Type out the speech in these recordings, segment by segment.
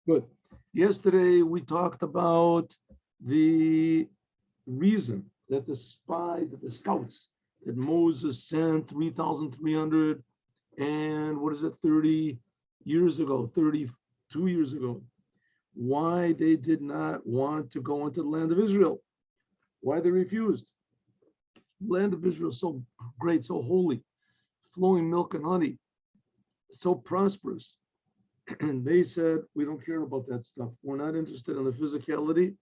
Good. Yesterday we talked about the reason that the scouts that Moses sent 3,300 and 30 years ago, 32 years ago, why they did not want to go into the land of Israel, why they refused. The land of Israel is so great, so holy, flowing milk and honey, so prosperous. And they said, we don't care about that stuff. We're not interested in the physicality.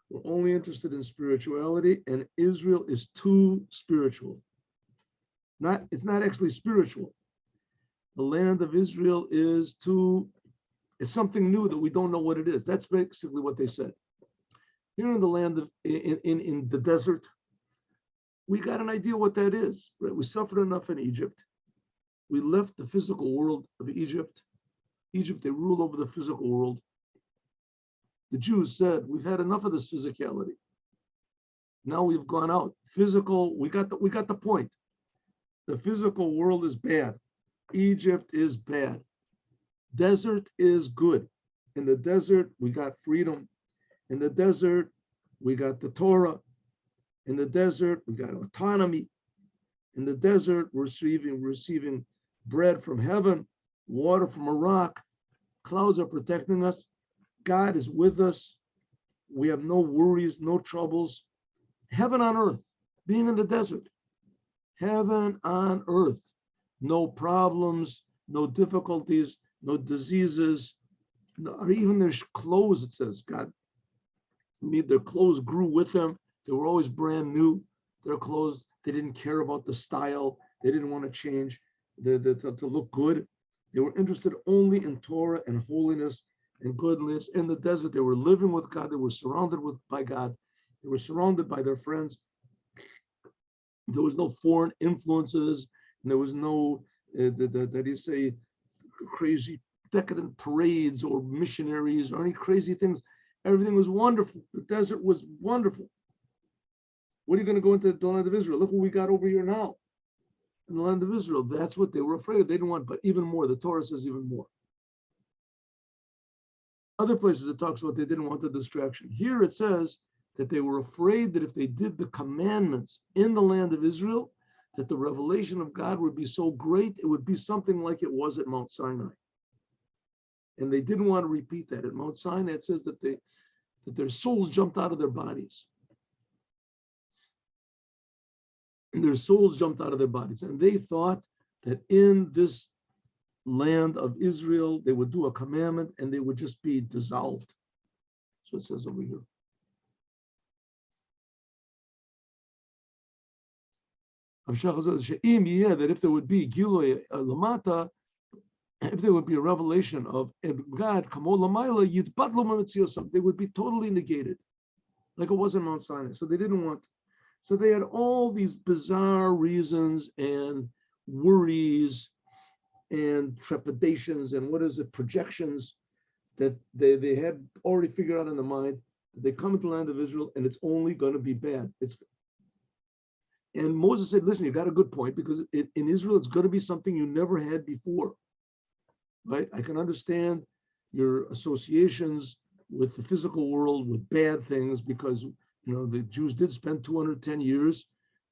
We're only interested in spirituality. And Israel is too spiritual. It's not actually spiritual. The land of Israel is something new that we don't know what it is. That's basically what they said. Here in the land of in the desert, we got an idea what that is. Right? We suffered enough in Egypt. We left the physical world of Egypt. They rule over the physical world. The Jews said, we've had enough of this physicality. Now we've gone out. Physical, we got the point. The physical world is bad. Egypt is bad. Desert is good. In the desert, we got freedom. In the desert, we got the Torah. In the desert, we got autonomy. In the desert, we're receiving bread from heaven, water from a rock. Clouds are protecting us. God is with us. We have no worries, no troubles. Heaven on earth, being in the desert. Heaven on earth. No problems, no difficulties, no diseases. No, even their clothes, it says, God made their clothes grew with them. They were always brand new. Their clothes, they didn't care about the style. They didn't want to change to look good. They were interested only in Torah and holiness and goodness. In the desert, they were living with God. They were surrounded by God. They were surrounded by their friends. There was no foreign influences. And there was no, crazy decadent parades or missionaries or any crazy things. Everything was wonderful. The desert was wonderful. What are you going to go into the land of Israel? Look what we got over here now. In the land of Israel, that's what they were afraid of. They didn't want, but even more, the Torah says even more. Other places it talks about they didn't want the distraction. Here it says that they were afraid that if they did the commandments in the land of Israel, that the revelation of God would be so great, it would be something like it was at Mount Sinai. And they didn't want to repeat that. At Mount Sinai, it says that their souls jumped out of their bodies. And their souls jumped out of their bodies. And they thought that in this land of Israel, they would do a commandment and they would just be dissolved. So it says over here. That if there would be Gilui Lamata, if there would be a revelation of God, they would be totally negated, like it was in Mount Sinai. So they didn't want. So they had all these bizarre reasons and worries and trepidations and projections that they had already figured out in the mind. They come into the land of Israel and it's only going to be bad. And Moses said, listen, you got a good point, because in Israel, it's going to be something you never had before, right? I can understand your associations with the physical world, with bad things, because the Jews did spend 210 years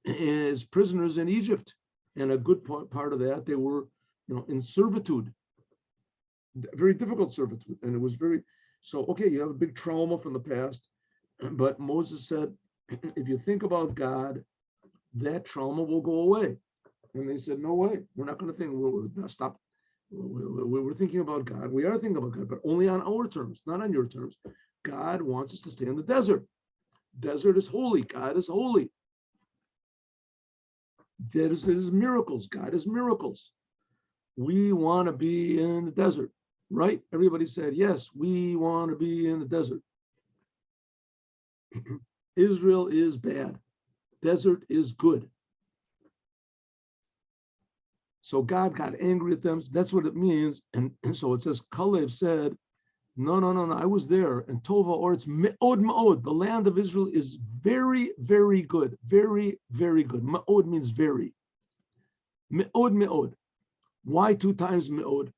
as prisoners in Egypt. And a good part of that, they were, in servitude, very difficult servitude. And it was okay, you have a big trauma from the past. But Moses said, if you think about God, that trauma will go away. And they said, no way, we're not going to think, stop. We're thinking about God. We are thinking about God, but only on our terms, not on your terms. God wants us to stay in the desert. Desert is holy. God is holy. There is miracles. God is miracles. We want to be in the desert, right? Everybody said, yes, we want to be in the desert. Israel is bad. Desert is good. So God got angry at them. That's what it means. And so it says, Kalev said, no, I was there. And Tova, or it's me'od me'od. The land of Israel is very, very good. Very, very good. Me'od means very. Me'od me'od. Why 2 times me'od?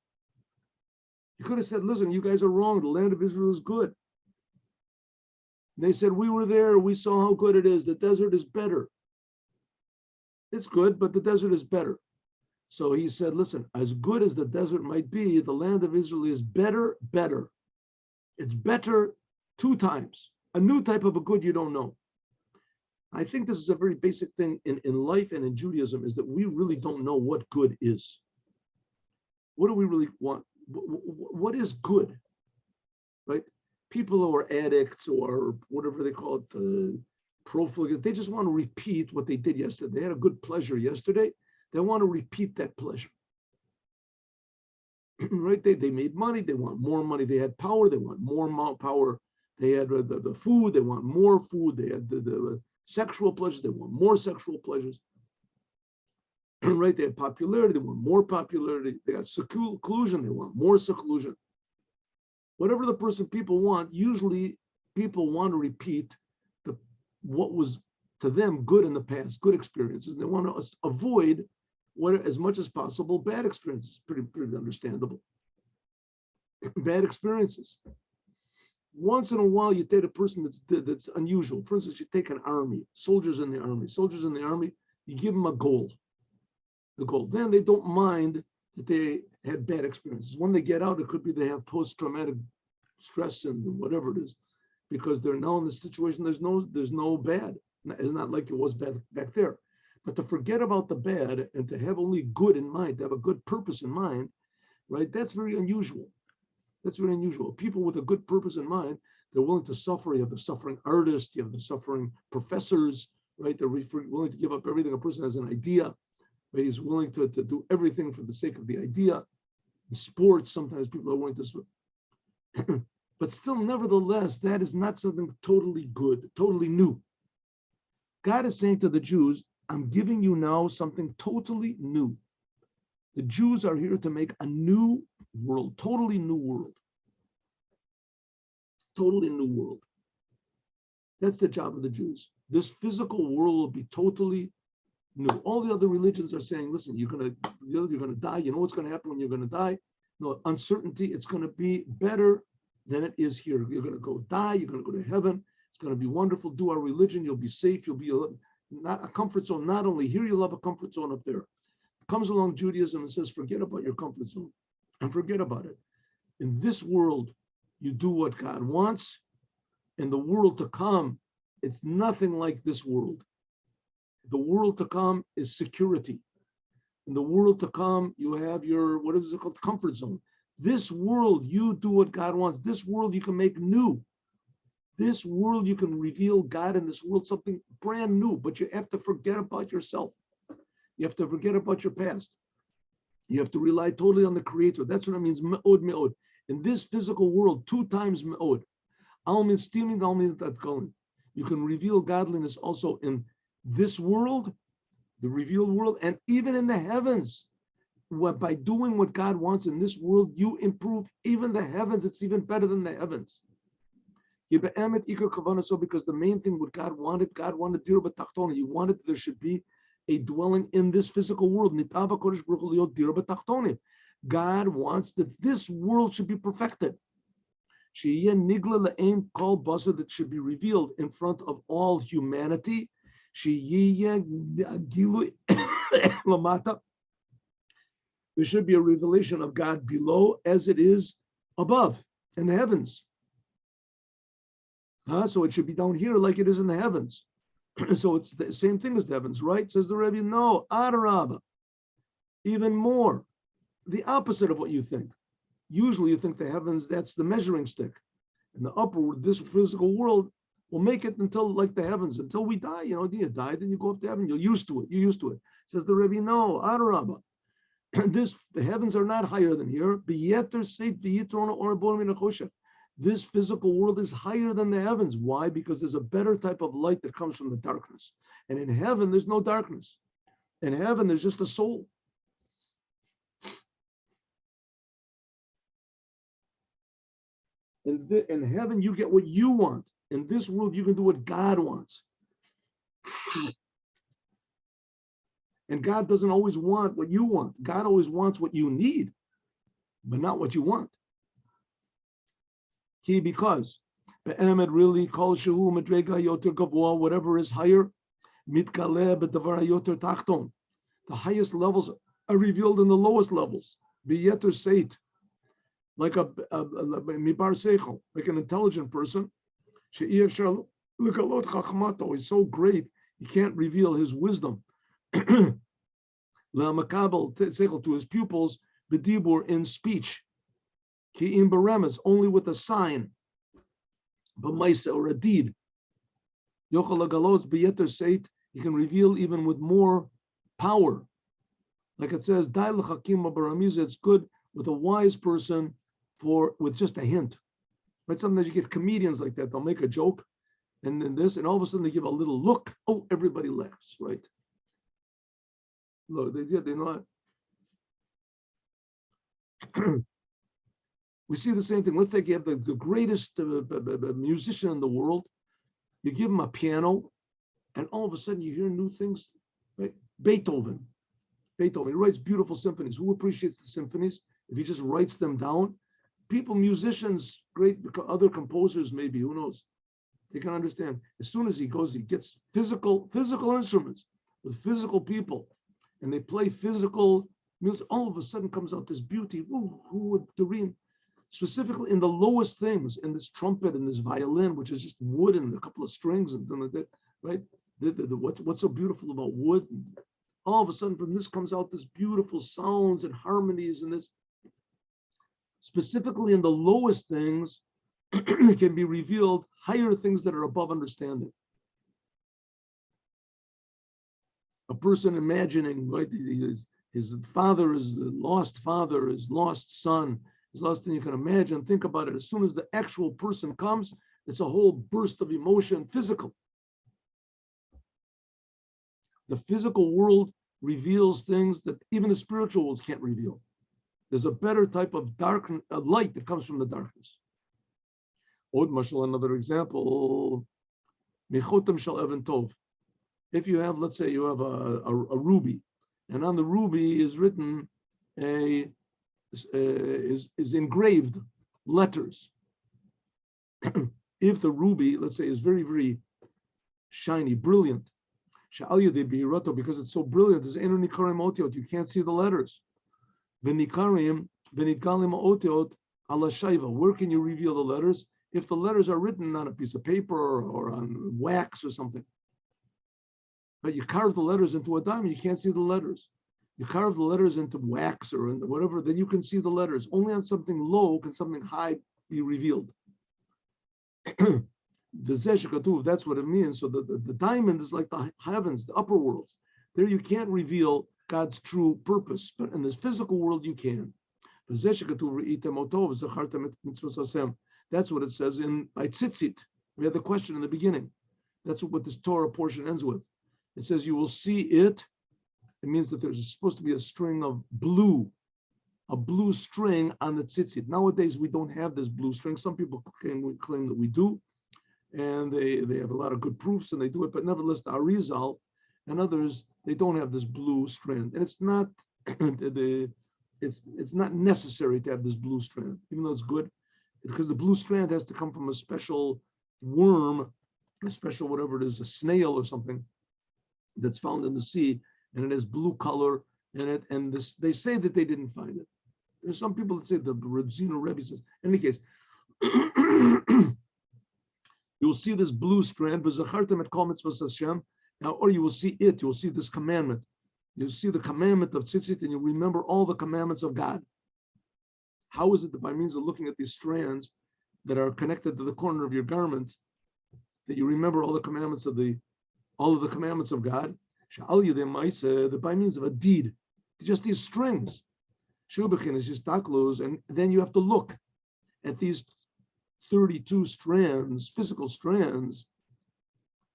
You could have said, listen, you guys are wrong. The land of Israel is good. They said, we were there. We saw how good it is. The desert is better. It's good, but the desert is better. So he said, listen, as good as the desert might be, the land of Israel is better. It's better 2 times. A new type of a good you don't know. I think this is a very basic thing in life and in Judaism, is that we really don't know what good is. What do we really want? What is good, right? People who are addicts or whatever they call it, profligate, they just want to repeat what they did yesterday. They had a good pleasure yesterday. They want to repeat that pleasure, right? They made money. They want more money. They had power. They want more power. They had the food. They want more food. They had the sexual pleasures. They want more sexual pleasures. Right? They had popularity. They want more popularity. They got seclusion. They want more seclusion. Whatever the people want, usually people want to repeat what was to them good in the past, good experiences. They want to avoid as much as possible bad experiences. Pretty understandable. Bad experiences. Once in a while, you take a person that's unusual. For instance, you take an army, soldiers in the army, you give them a goal. The goal. Then they don't mind that they had bad experiences. When they get out, it could be they have post-traumatic stress and whatever it is, because they're now in the situation. There's no bad. It's not like it was bad back there. But to forget about the bad and to have only good in mind, to have a good purpose in mind, right? That's very unusual. That's very unusual. People with a good purpose in mind, they're willing to suffer. You have the suffering artist, you have the suffering professors, right? They're willing to give up everything. A person has an idea, right? He's willing to do everything for the sake of the idea. In sports, sometimes people are willing to, but still, nevertheless, that is not something totally good, totally new. God is saying to the Jews, I'm giving you now something totally new. The Jews are here to make a new world, totally new world. Totally new world. That's the job of the Jews. This physical world will be totally new. All the other religions are saying, listen, you're gonna die. You know what's gonna happen when you're gonna die? No uncertainty. It's gonna be better than it is here. You're gonna go die. You're gonna go to heaven. It's gonna be wonderful. Do our religion. You'll be safe. You'll be not a comfort zone. Not only here, you'll have a comfort zone up there. Comes along Judaism and says, forget about your comfort zone and forget about it. In this world, you do what God wants. In the world to come, it's nothing like this world. The world to come is security. In the world to come, you have your, what is it called, comfort zone. This world, you do what God wants. This world you can make new. This world you can reveal God in this world, something brand new, but you have to forget about yourself. You have to forget about your past. You have to rely totally on the Creator. That's what it means, me'od, me'od. In this physical world, 2 times me'od. Al min stealing, al min tatkolin. You can reveal godliness also in this world, the revealed world, and even in the heavens. By doing what God wants in this world, you improve even the heavens. It's even better than the heavens. Because the main thing what God wanted dir b'tachtona. He wanted there should be a dwelling in this physical world. God wants that this world should be perfected. That should be revealed in front of all humanity. There should be a revelation of God below as it is above in the heavens. So it should be down here like it is in the heavens. So it's the same thing as the heavens, right? Says the Rebbe, no, Adarabba, even more, the opposite of what you think. Usually you think the heavens, that's the measuring stick. And the upper, this physical world will make it until like the heavens, until we die. You die, then you go up to heaven. You're used to it. Says the Rebbe, no, Adarabba. The heavens are not higher than here. This physical world is higher than the heavens. Why? Because there's a better type of light that comes from the darkness. And in heaven, there's no darkness. In heaven, there's just a soul. In heaven, you get what you want. In this world, you can do what God wants. And God doesn't always want what you want. God always wants what you need, but not what you want. Because be'emet really kol shehu medrega yoter gavua, whatever is higher, mitkale b'davar yoter tachton. The highest levels are revealed in the lowest levels. Be'yeter seit, like a mibar seichel, like an intelligent person. She'iyashar l'galot chachmato is so great he can't reveal his wisdom. La'makabel seichel to his pupils, b'dibur in speech. Ki im beremes, only with a sign, b'maisa or a deed. Yochel l'galot b'yeter seit, he can reveal even with more power. Like it says, Dai l'chakim baramiza, it's good with a wise person with just a hint. Right? Sometimes you get comedians like that, they'll make a joke and then this, and all of a sudden they give a little look. Oh, everybody laughs, right? Look, they're not. We see the same thing. Let's take you have the greatest musician in the world. You give him a piano, and all of a sudden you hear new things. Right? Beethoven, he writes beautiful symphonies. Who appreciates the symphonies? If he just writes them down, people, musicians, great other composers, maybe, who knows? They can understand. As soon as he gets physical instruments with physical people, and they play physical music. All of a sudden comes out this beauty. Who would dream? Specifically in the lowest things, in this trumpet and this violin, which is just wood and a couple of strings and like that, right? What's so beautiful about wood? All of a sudden, from this comes out this beautiful sounds and harmonies, and this. Specifically in the lowest things, can be revealed higher things that are above understanding. A person imagining, right, his father is the lost father, his lost son, his lost, and you can imagine, think about it. As soon as the actual person comes, it's a whole burst of emotion, physical. The physical world reveals things that even the spiritual worlds can't reveal. There's a better type of light that comes from the darkness. Od mashal, another example, Mechotem shel Even Tov. If you have, let's say you have a ruby, and on the ruby is written is engraved letters. If the ruby, let's say, is very, very shiny, brilliant, because it's so brilliant, you can't see the letters. Where can you reveal the letters? If the letters are written on a piece of paper or on wax or something. But you carve the letters into a diamond, you can't see the letters. You carve the letters into wax or into whatever, then you can see the letters. Only on something low can something high be revealed. That's what it means. So the diamond is like the heavens, the upper worlds. There you can't reveal God's true purpose, but in this physical world you can. That's what it says in by tzitzit. We had the question in the beginning. That's what this Torah portion ends with. It says you will see it. It means that there's supposed to be a string of blue, a blue string on the tzitzit. Nowadays we don't have this blue string. Some people claim that we do, and they have a lot of good proofs and they do it. But nevertheless, the Arizal and others, they don't have this blue strand, and it's not it's not necessary to have this blue strand, even though it's good, because the blue strand has to come from a special worm, a special whatever it is, a snail or something that's found in the sea, and it has blue color in it. And this, they say that they didn't find it. There's some people that say the Radzino Rebbe says. In any case, you'll see this blue strand. Now, or you will see it. You will see this commandment. You'll see the commandment of tzitzit, and you remember all the commandments of God. How is it that by means of looking at these strands that are connected to the corner of your garment, that you remember all the commandments of God? That by means of a deed, just these strings. Shubachin is just taklus, and then you have to look at these 32 strands, physical strands,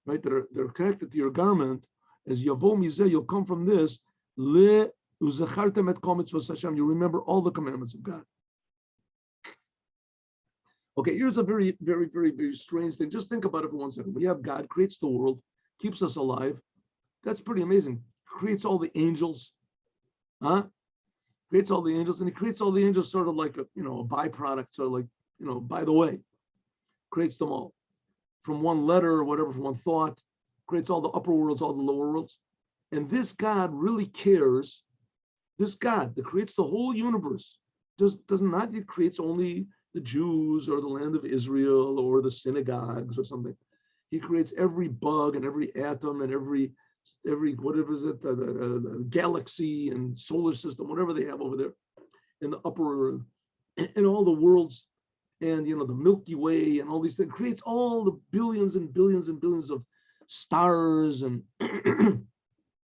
right? They're connected to your garment. As Yavo Mizeh, you'll come from this. You remember all the commandments of God. Okay, here's a very, very, very, very strange thing. Just think about it for 1 second. We have God, creates the world, keeps us alive. That's pretty amazing. Creates all the angels. Creates all the angels, and he creates all the angels sort of like a byproduct, sort of like, by the way. creates them all. From one letter or whatever, from one thought, creates all the upper worlds, all the lower worlds. And this God really cares. This God that creates the whole universe does not, it creates only the Jews or the land of Israel or the synagogues or something. He creates every bug and every atom and every whatever is it, the galaxy and solar system, whatever they have over there in the upper, and all the worlds, and the Milky Way and all these things, creates all the billions and billions and billions of stars and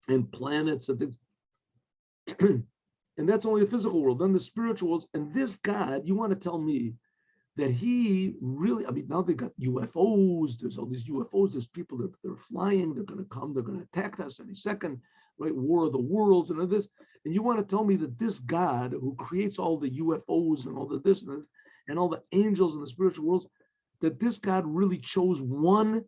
and planets and things. And that's only the physical world. Then the spiritual world. And this God, you want to tell me that he really, now they got UFOs, there's all these UFOs, there's people that they're flying, they're going to come, they're going to attack us any second, right? War of the worlds and all this. And you want to tell me that this God who creates all the UFOs and all the this and all the angels in the spiritual worlds, that this God really chose one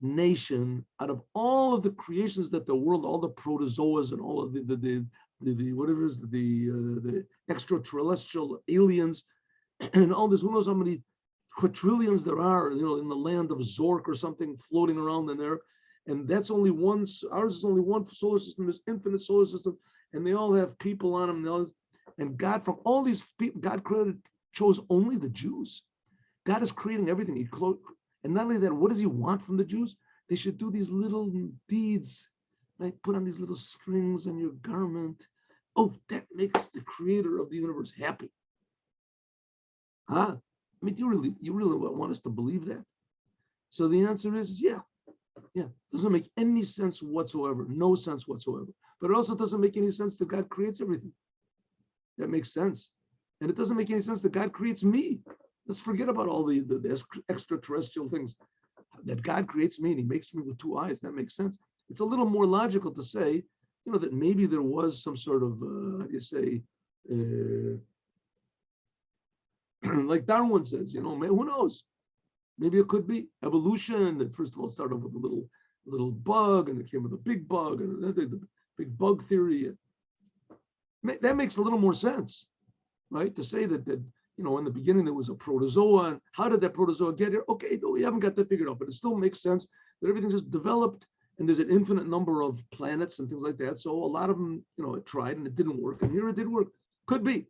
nation out of all of the creations that the world, all the protozoas and all of the whatever it is, the extraterrestrial aliens and all this, who knows how many quadrillions there are, in the land of Zork or something floating around in there. And that's only one, ours is only one solar system, there's infinite solar system, and they all have people on them. And God, from all these people, God chose only the Jews. God is creating everything. And not only that, what does he want from the Jews? They should do these little deeds, right? Put on these little strings on your garment. Oh, that makes the creator of the universe happy. Huh? You really want us to believe that? So the answer is yeah. Doesn't make any sense whatsoever. No sense whatsoever. But it also doesn't make any sense that God creates everything. That makes sense. And it doesn't make any sense that God creates me. Let's forget about all the extraterrestrial things. That God creates me and he makes me with two eyes. That makes sense. It's a little more logical to say, that maybe there was some sort of, like Darwin says, who knows? Maybe it could be evolution. That first of all started with a little bug, and it came with a big bug, and the big bug theory. That makes a little more sense, right? To say that in the beginning there was a protozoa, and how did that protozoa get here? Okay, though we haven't got that figured out, but it still makes sense that everything just developed, and there's an infinite number of planets and things like that. So a lot of them, it tried and it didn't work, and here it did work. Could be.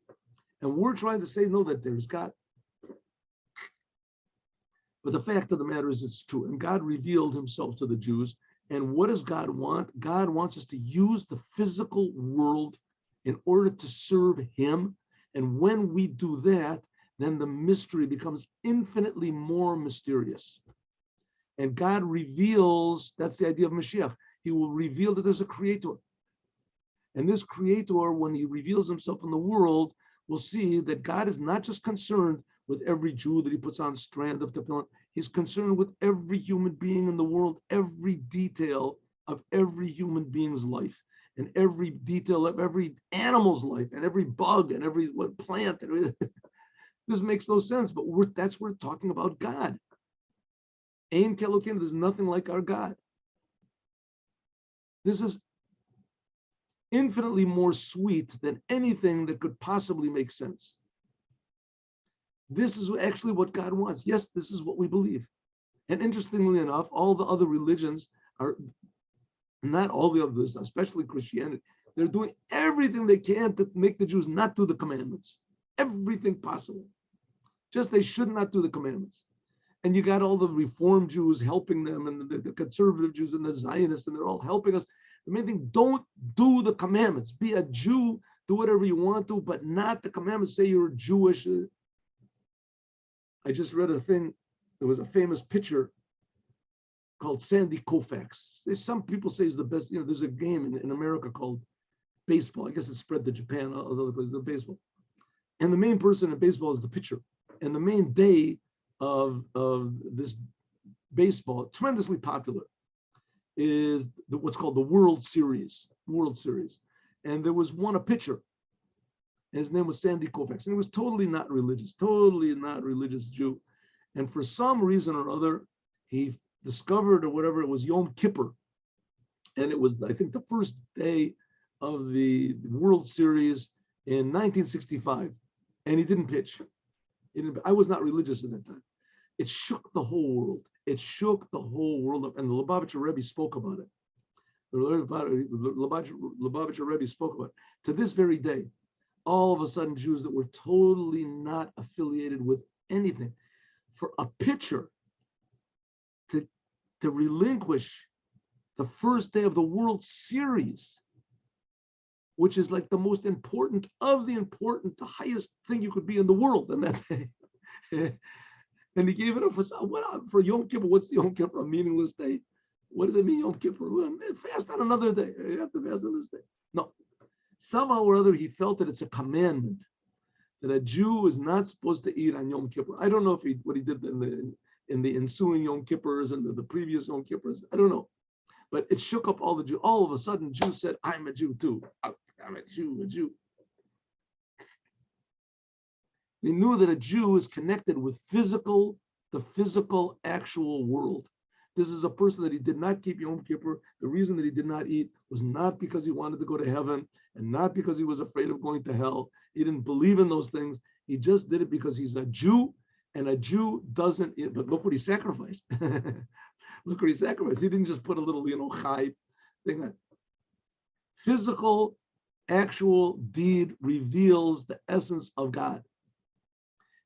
And we're trying to say, no, that there's God. But the fact of the matter is it's true. And God revealed himself to the Jews. And what does God want? God wants us to use the physical world in order to serve him. And when we do that, then the mystery becomes infinitely more mysterious. And God reveals, that's the idea of Moshiach. He will reveal that there's a creator. And this creator, when he reveals himself in the world, will see that God is not just concerned with every Jew that he puts on strand of tefillin. He's concerned with every human being in the world, every detail of every human being's life, and every detail of every animal's life, and every bug, and every plant. This makes no sense, but that's what we're talking about God. Ein Kelokeinu, there's nothing like our God. This is infinitely more sweet than anything that could possibly make sense. This is actually what God wants. Yes, this is what we believe. And interestingly enough, all the other religions are, not all the others, especially Christianity, they're doing everything they can to make the Jews not do the commandments. Everything possible. Just they should not do the commandments. And you got all the Reform Jews helping them, and the conservative Jews and the Zionists, and they're all helping us. The main thing, don't do the commandments. Be a Jew, do whatever you want to, but not the commandments. Say you're Jewish. I just read a thing. There was a famous pitcher called Sandy Koufax. Some people say he's the best. There's a game in America called baseball. I guess it spread to Japan, other places, the baseball. And the main person in baseball is the pitcher. And the main day of this baseball, tremendously popular, is what's called the World Series. And there was a pitcher. And his name was Sandy Koufax. And he was totally not religious Jew. And for some reason or other, he discovered, or whatever, it was Yom Kippur. And it was, I think, the first day of the World Series in 1965. And he didn't pitch. I was not religious at that time. it shook the whole world. It shook the whole world up. And the Lubavitcher Rebbe spoke about it. The Lubavitcher Rebbe spoke about it. To this very day, all of a sudden, Jews that were totally not affiliated with anything, for a pitcher to relinquish the first day of the World Series, which is like the most important of the important, the highest thing you could be in the world in that day. And he gave it up for Yom Kippur. What's the Yom Kippur? A meaningless day? What does it mean, Yom Kippur? Fast on another day. You have to fast on this day. No. Somehow or other, he felt that it's a commandment that a Jew is not supposed to eat on Yom Kippur. I don't know if what he did in the ensuing Yom Kippurs and the previous Yom Kippurs. I don't know. But it shook up all the Jews. All of a sudden, Jews said, I'm a Jew too. I'm a Jew. They knew that a Jew is connected with the physical, actual world. This is a person that he did not keep Yom Kippur. The reason that he did not eat was not because he wanted to go to heaven and not because he was afraid of going to hell. He didn't believe in those things. He just did it because he's a Jew, and a Jew doesn't eat. But look what he sacrificed. Look what he sacrificed. He didn't just put a little, chai thing. Physical, actual deed reveals the essence of God.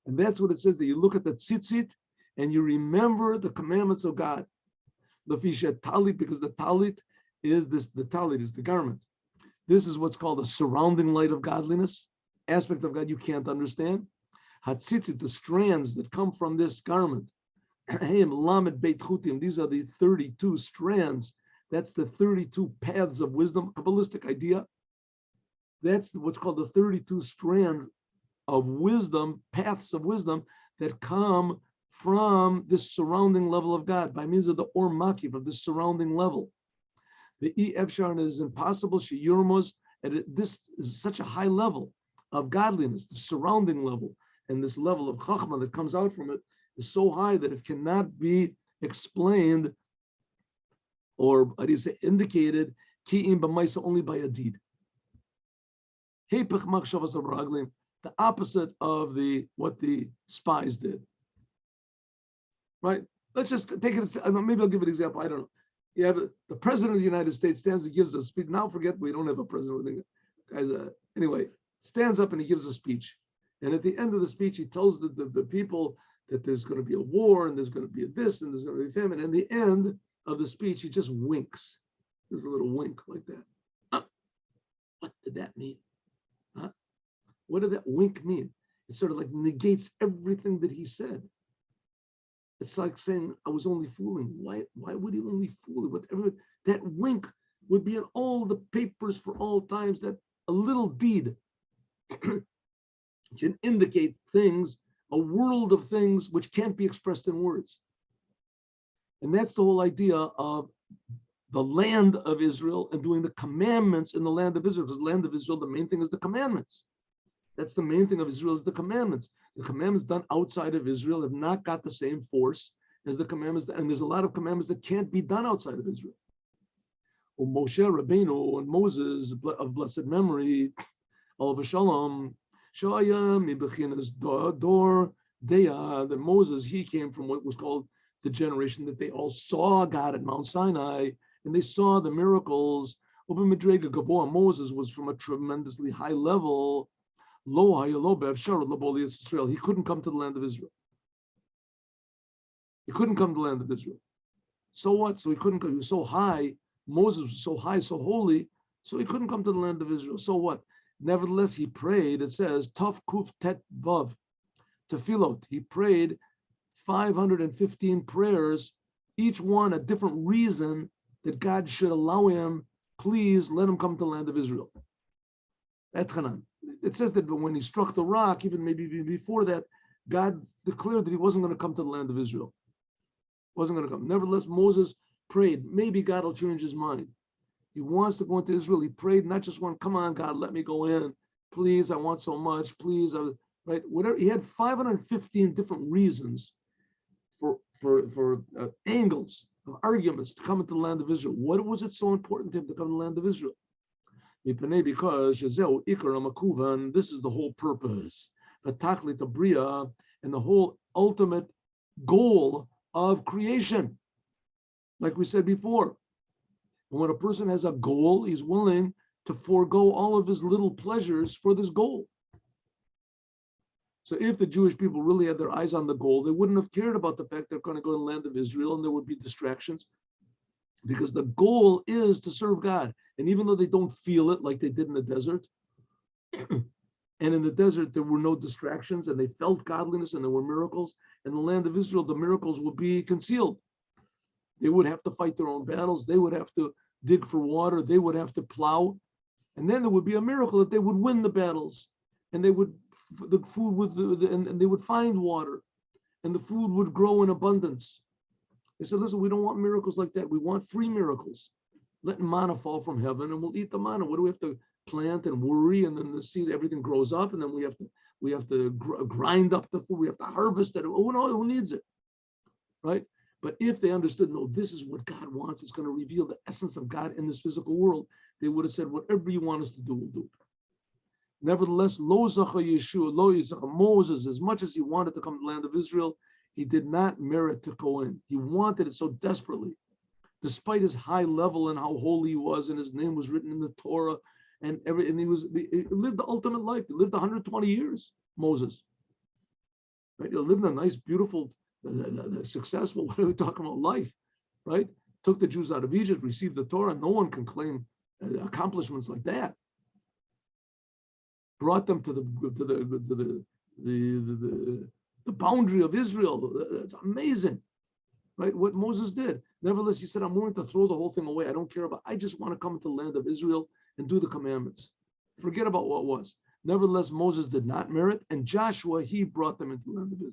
And that's what it says, that you look at the tzitzit and you remember the commandments of God. The fisha talit, because the talit is the garment. This is what's called the surrounding light of godliness, aspect of God you can't understand. Hatzitzit, the strands that come from this garment. Lamed Beit Chutim, these are the 32 strands. That's the 32 paths of wisdom, Kabbalistic idea. That's what's called the 32 strands of wisdom, paths of wisdom that come from this surrounding level of God by means of the Or Makiv, of this surrounding level. The Efshar is impossible, she Yurmos, and this is such a high level of godliness, the surrounding level, and this level of Chachma that comes out from it is so high that it cannot be explained or indicated, Ki'im b'maisa, only by a deed. Hepech machshavas raglim, the opposite of what the spies did. Right? Let's just take it. Maybe I'll give an example. I don't know. You have the president of the United States stands and gives a speech. Now forget we don't have a president. Guys, anyway, stands up and he gives a speech. And at the end of the speech, he tells the people that there's going to be a war and there's going to be this and there's going to be famine. And at the end of the speech, he just winks. There's a little wink like that. What did that mean? Huh? What did that wink mean? It sort of like negates everything that he said. It's like saying, I was only fooling. Why would he only fool? Whatever that wink would be in all the papers for all times, that a little deed can indicate things, a world of things which can't be expressed in words. And that's the whole idea of the land of Israel and doing the commandments in the land of Israel. Because the land of Israel, the main thing is the commandments. That's the main thing of Israel, is the commandments. The commandments done outside of Israel have not got the same force as the commandments, and there's a lot of commandments that can't be done outside of Israel. Moshe Rabbeinu and Moses of blessed memory, Alav Shalom, Shayam Ibechinas Dor Deya, that Moses, he came from what was called the generation that they all saw God at Mount Sinai, and they saw the miracles. Moses was from a tremendously high level. He couldn't come to the land of Israel. He couldn't come to the land of Israel. So what? So he couldn't come. He was so high. Moses was so high, so holy, so he couldn't come to the land of Israel. So what? Nevertheless, he prayed. It says, Tov Kuf Tet Vav, Tefillot. He prayed 515 prayers, each one a different reason that God should allow him, please let him come to the land of Israel. Etchanan. It says that when he struck the rock, even maybe before that, God declared that he wasn't going to come to the land of Israel. Wasn't going to come. Nevertheless, Moses prayed. Maybe God will change his mind. He wants to go into Israel. He prayed, not just one, come on, God, let me go in. Please, I want so much. Please, right? Whatever. He had 515 different reasons for angles of arguments to come into the land of Israel. What was it so important to him to come to the land of Israel? Because this is the whole purpose. And the whole ultimate goal of creation. Like we said before, when a person has a goal, he's willing to forego all of his little pleasures for this goal. So if the Jewish people really had their eyes on the goal, they wouldn't have cared about the fact they're going to go to the land of Israel and there would be distractions, because the goal is to serve God. And even though they don't feel it like they did in the desert, and in the desert there were no distractions and they felt godliness and there were miracles, in the land of Israel the miracles would be concealed. They would have to fight their own battles, they would have to dig for water, they would have to plow, and then there would be a miracle that they would win the battles, and they would, the food would, and they would find water, and the food would grow in abundance. They said, listen, we don't want miracles like that. We want free miracles. Let manna fall from heaven and we'll eat the manna. What do we have to plant and worry, and then the seed, everything grows up, and then we have to grind up the food. We have to harvest it. Oh no, who needs it, right? But if they understood, no, this is what God wants, it's going to reveal the essence of God in this physical world, they would have said, whatever you want us to do, we'll do. Nevertheless, lo zacha Yeshua, lo yizacha, Moses, as much as he wanted to come to the land of Israel, he did not merit to go in. He wanted it so desperately, despite his high level and how holy he was, and his name was written in the Torah, and he lived the ultimate life. He lived 120 years, Moses. Right? He lived a nice, beautiful, successful, what are we talking about, life, right? Took the Jews out of Egypt, received the Torah. No one can claim accomplishments like that. Brought them to the boundary of Israel. That's amazing, right? What Moses did. Nevertheless, he said, I'm willing to throw the whole thing away. I don't care about, I just want to come into the land of Israel and do the commandments. Forget about what was. Nevertheless, Moses did not merit, and Joshua, he brought them into the land of Israel.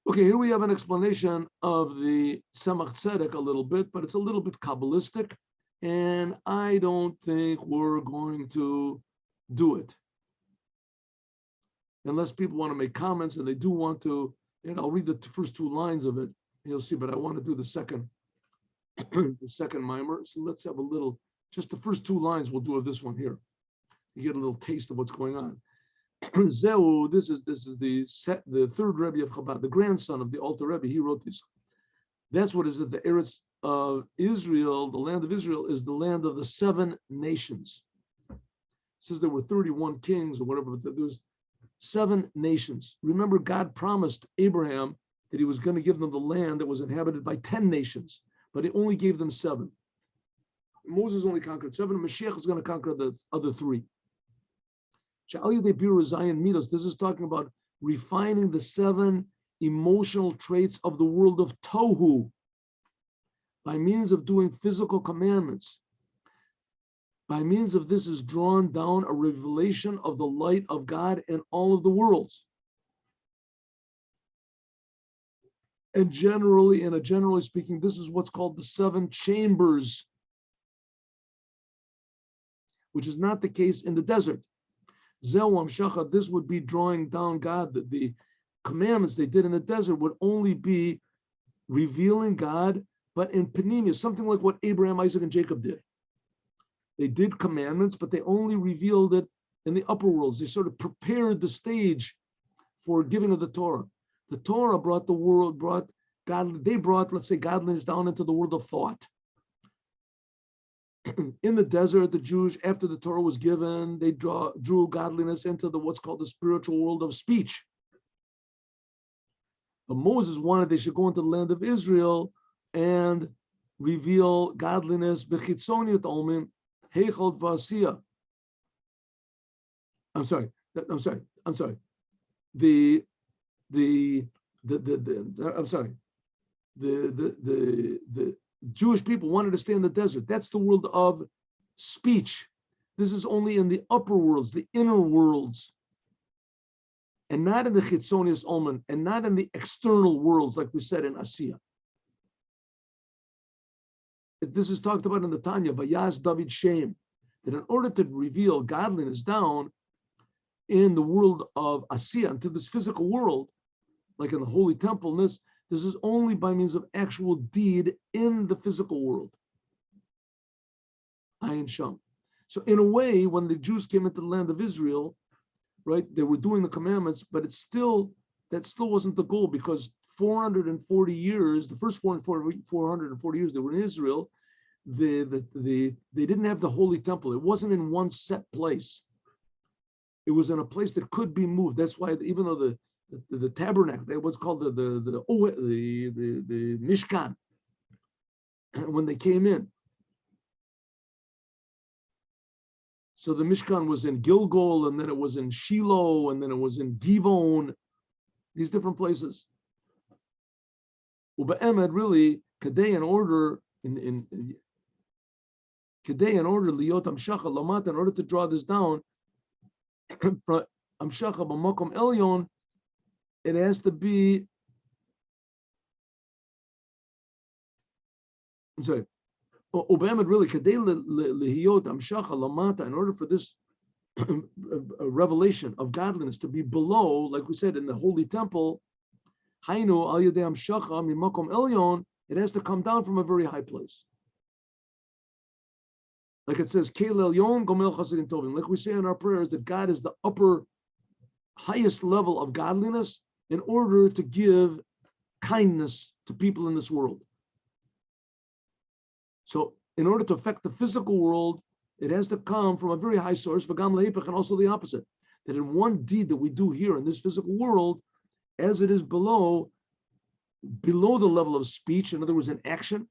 Okay, here we have an explanation of the Tzemach Tzedek a little bit, but it's a little bit Kabbalistic, and I don't think we're going to do it. Unless people want to make comments, and they do want to, and I'll read the first two lines of it, and you'll see, but I want to do the second, the second mimer. So let's have a little, just the first two lines we'll do of this one here. You get a little taste of what's going on. Zeu, this is the third Rebbe of Chabad, the grandson of the Alter Rebbe. He wrote this. That's what is it. The Eretz of Israel, the land of Israel, is the land of the 7 nations. It says there were 31 kings or whatever, but there's 7 nations. Remember, God promised Abraham that he was going to give them the land that was inhabited by 10 nations, but he only gave them 7. Moses only conquered 7. Moshiach is going to conquer the other 3. This is talking about refining the 7 emotional traits of the world of Tohu by means of doing physical commandments. By means of this is drawn down a revelation of the light of God in all of the worlds. And generally speaking, this is what's called the 7 chambers, which is not the case in the desert. This would be drawing down God. The commandments they did in the desert would only be revealing God, but in Panemius, something like what Abraham, Isaac, and Jacob did. They did commandments, but they only revealed it in the upper worlds. They sort of prepared the stage for giving of the Torah. The Torah brought let's say, godliness down into the world of thought. In the desert, the Jews, after the Torah was given, they drew godliness into what's called the spiritual world of speech. But Moses wanted they should go into the land of Israel and reveal godliness. I'm sorry. I'm sorry. The Jewish people wanted to stay in the desert. That's the world of speech. This is only in the upper worlds, the inner worlds, and not in the Chitzonius Omen, and not in the external worlds, like we said in Asiya. This is talked about in the Tanya, Vayas David Shem, that in order to reveal godliness down in the world of Asiya, into this physical world, like in the Holy Temple, this is only by means of actual deed in the physical world. Ayin Sham. So in a way, when the Jews came into the land of Israel, right? They were doing the commandments, but that still wasn't the goal, because 440 years, the first 440 years they were in Israel, they didn't have the holy temple. It wasn't in one set place. It was in a place that could be moved. That's why, even though the tabernacle, that was called the Mishkan, when they came in. So the Mishkan was in Gilgal, and then it was in Shiloh, and then it was in Givon, these different places. Ube'emed, really, Kadei, in order, Kadei, in order, Liot Amshacha Lamata, in order to draw this down, from Amshacha B'makom Elyon, it has to be, I'm sorry, Ube'emed, really, Kadei Lihiyot Amshacha Lamata, in order for this a revelation of godliness to be below, like we said, in the holy temple, Hainu al yedei amshacha mimakom elyon, it has to come down from a very high place. Like it says, Kel elyon gomel chasidim tovim. Like we say in our prayers, that God is the upper, highest level of godliness in order to give kindness to people in this world. So in order to affect the physical world, it has to come from a very high source, v'gam leipach, and also the opposite. That in one deed that we do here in this physical world, as it is below the level of speech, in other words, an action,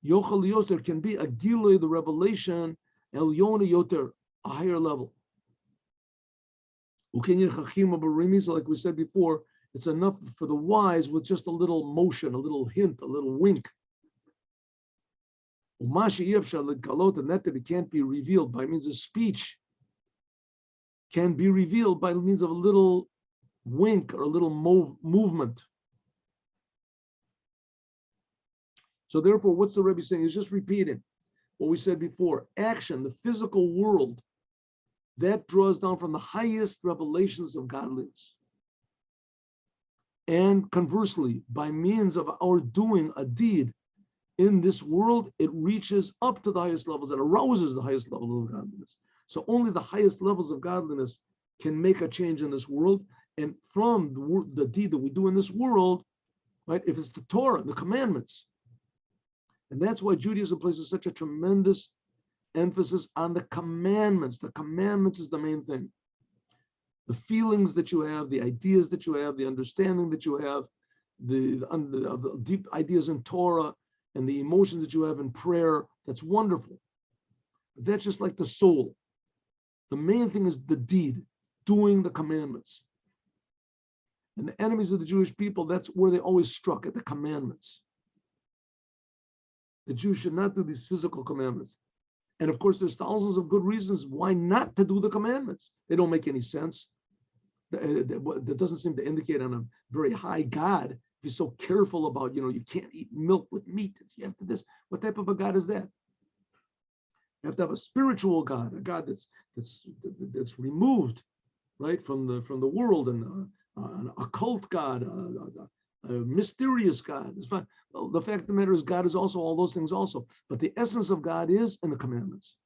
yochel lios, there can be a gilui, the revelation, elyon yoter, a higher level. Ukenyin chachim abarimi, so like we said before, it's enough for the wise with just a little motion, a little hint, a little wink. Umashi yevshal galot, and that it can't be revealed by means of speech, can be revealed by means of a little wink or a little movement. So therefore, what's the Rebbe saying? He's just repeating what we said before. Action, the physical world, that draws down from the highest revelations of godliness. And conversely, by means of our doing a deed in this world, it reaches up to the highest levels, it arouses the highest level of godliness. So only the highest levels of godliness can make a change in this world. And from the deed that we do in this world, right, if it's the Torah, the commandments, and that's why Judaism places such a tremendous emphasis on the commandments. The commandments is the main thing. The feelings that you have, the ideas that you have, the understanding that you have, the deep ideas in Torah, and the emotions that you have in prayer, that's wonderful. But that's just like the soul. The main thing is the deed, doing the commandments. And the enemies of the Jewish people, that's where they always struck, at the commandments. The Jews should not do these physical commandments. And of course, there's thousands of good reasons why not to do the commandments. They don't make any sense. That doesn't seem to indicate on a very high God. If you're so careful about, you can't eat milk with meat. You have to this. What type of a God is that? You have to have a spiritual God, a God that's removed, right, from the world, and an occult God, a mysterious God. It's fine. Well, the fact of the matter is, God is also all those things also. But the essence of God is in the commandments.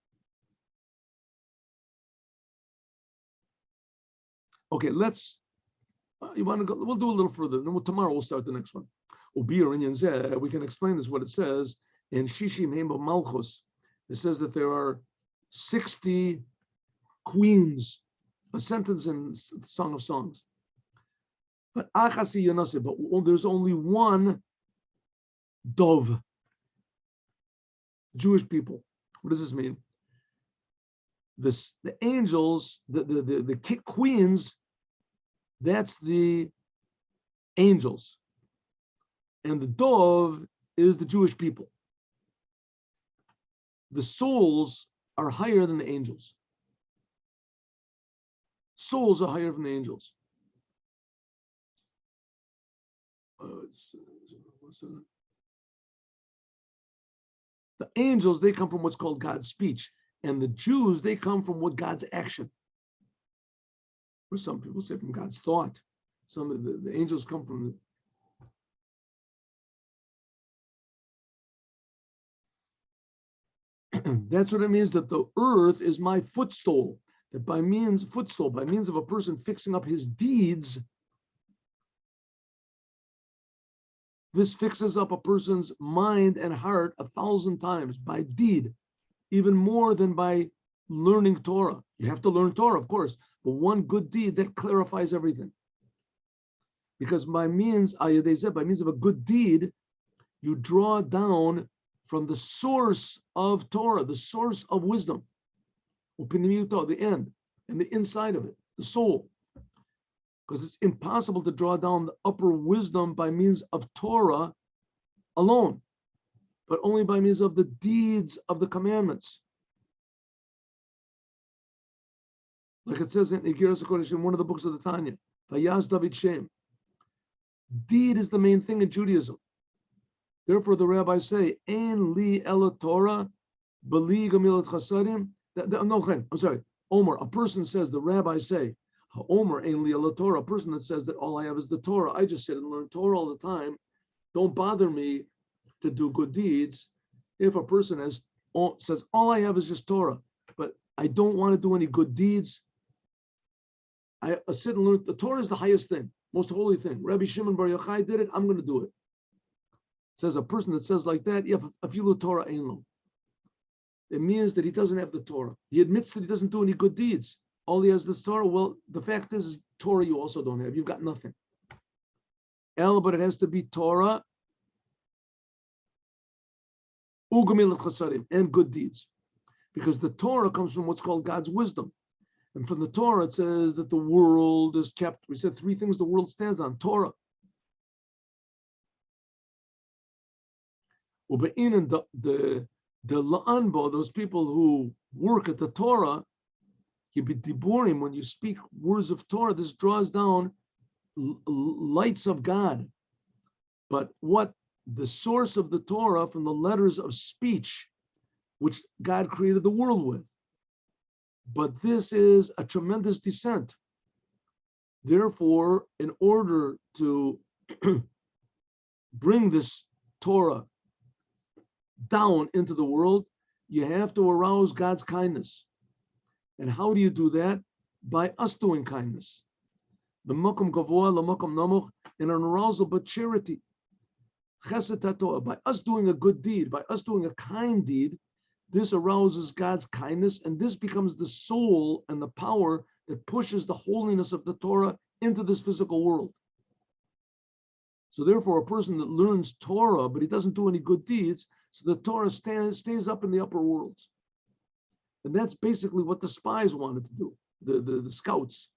Okay, you want to go? We'll do a little further. Then tomorrow we'll start the next one. We can explain this, what it says in Shishim Heim Malchus. It says that there are 60 queens, a sentence in Song of Songs. But there's only one dove. Jewish people. What does this mean? The angels, the queens, that's the angels. And the dove is the Jewish people. The souls are higher than the angels. Souls are higher than the angels. The angels, they come from what's called God's speech. And the Jews, they come from what God's action. Or some people say from God's thought. Some of the angels come from that's what it means, that the earth is my footstool. that by means of a person fixing up his deeds, this fixes up a person's mind and heart 1,000 times by deed, even more than by learning Torah. You have to learn Torah, of course, but one good deed that clarifies everything. Because by means of a good deed, you draw down from the source of Torah, the source of wisdom, the end, and the inside of it, the soul. Because it's impossible to draw down the upper wisdom by means of Torah alone, but only by means of the deeds of the commandments. Like it says in Igeras HaKodesh, in one of the books of the Tanya, Vayaz David Shem. Deed is the main thing in Judaism. Therefore, the rabbis say, Ein li ela Torah, beli gamilat chasadim. I'm sorry, Omer, a person says, the rabbis say, Omer ein li ela Torah, a person that says that all I have is the Torah. I just sit and learn Torah all the time. Don't bother me to do good deeds. If a person says, all I have is just Torah, but I don't want to do any good deeds, I sit and learn. The Torah is the highest thing, most holy thing. Rabbi Shimon Bar Yochai did it, I'm going to do it. Says a person that says like that, afilu Torah ein lo. It means that he doesn't have the Torah. He admits that he doesn't do any good deeds. All he has is Torah. Well, the fact is Torah you also don't have. You've got nothing. But it has to be Torah and good deeds. Because the Torah comes from what's called God's wisdom. And from the Torah, it says that the world is kept. We said 3 things the world stands on. Torah. And the la'anbo, those people who work at the Torah, when you speak words of Torah, this draws down lights of God. But what the source of the Torah from the letters of speech, which God created the world with. But this is a tremendous descent. Therefore, in order to bring this Torah down into the world, you have to arouse God's kindness. And how do you do that? By us doing kindness. The makom gavoa, the makom namuch, in an arousal, but charity. Chesed tatoah, by us doing a good deed, by us doing a kind deed, this arouses God's kindness, and this becomes the soul and the power that pushes the holiness of the Torah into this physical world. So therefore, a person that learns Torah, but he doesn't do any good deeds, so the Torah stays up in the upper worlds. And that's basically what the spies wanted to do, the scouts.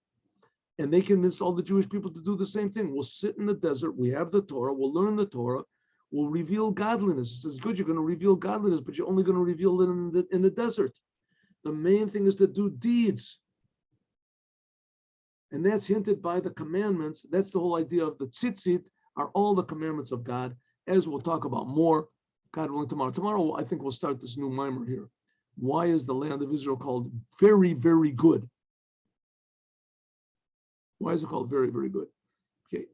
And they convinced all the Jewish people to do the same thing. We'll sit in the desert, we have the Torah, we'll learn the Torah, we'll reveal godliness. It says, good, you're going to reveal godliness, but you're only going to reveal it in the desert. The main thing is to do deeds. And that's hinted by the commandments. That's the whole idea of the tzitzit, are all the commandments of God, as we'll talk about more, God willing, tomorrow. Tomorrow, I think we'll start this new mimer here. Why is the land of Israel called very, very good? Why is it called very, very good? Okay.